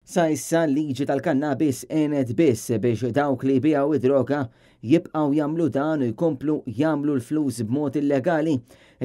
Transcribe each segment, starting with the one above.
Sa issa l-liġi tal-kannabis għenet biss biex dawk li jbijaw id-droga jibqaw jamlu dan u jkomplu jamlu l-flus b'mod illegali.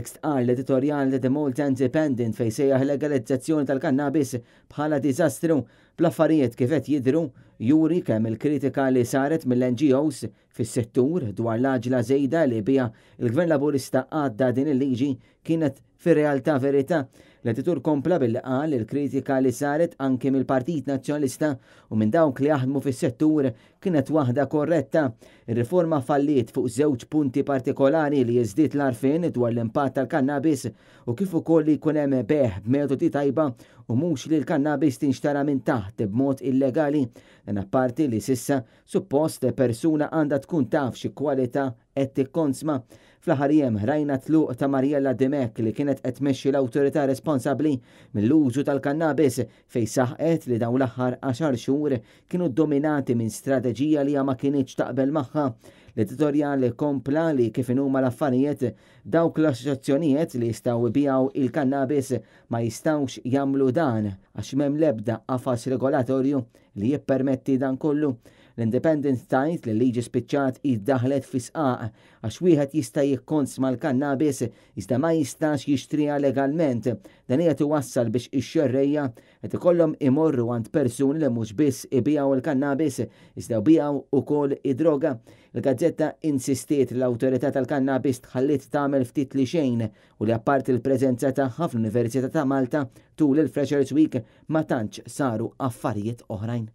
Ekstqar l-editorial The Malta Independent fej sejjaħ legalizzazzjoni tal-kannabis bħala diżastru bl-affarijiet kifet jidru juri kemm il-kritika li saret mill-NGOs fis-settur dwar l-aġla żejda li bija il-Gvern Laburista għadda din il-liġi kienet fir-realtà verità. L-editur kompla billi qal il-kritika li saret anke mill-Partit Nazzjonalista u minn dawk li jaħdmu fis-settur kienet waħda korretta. Ir-riforma falliet fuq żewġ punti partikolari li jiżdied l-arfin dwar l-impatt tal-kannabis u kif ukoll li jkun hemm beħ b'metodi tajba u mhux li l-kannabis tinxtara minn taħt b'mod illegali. Dan apparti li sissa suppost persuna għandha tkun taf xi kwalità qed tikkonsma. Fl-aħħar rajna tluq ta' Mariella Dimek li kienet qed tmexxi l-awtorità responsabbli mill-użu tal-kannabis fejn saħqet li dawn l-aħħar 10 xhur kienu dominati minn strateġija li ma kienx taqbel magħha. L-editorjal kompla li kif huma l-affarijiet dawk l-assoċjazzjonijiet li jistgħu jbijaw il-kannabis ma jistgħux jagħmlu dan għax m'hemm l-ebda qafas regolatorju li jippermetti dan kollu. L-Independent tajt li liġi spiċċat iddaħlet fi sqaq għax wieħed jista' jikkonsma l-kannabis iżda ma jistax jixtriha legalment. Dan qiegħed iwassal biex ix-xerrejja qed ikollhom imorru għand persuni li mhux biss ibijaw il-kannabis iżda bijaw ukoll id-droga. Il-Gazzetta insistiet l-awtorità tal-kannabis tħallit tagħmel ftit li xejn u li apparti l-preżenza tagħha fl-Università ta' Malta tul il-Freshers Week ma tantx saru affarijiet oħrajn.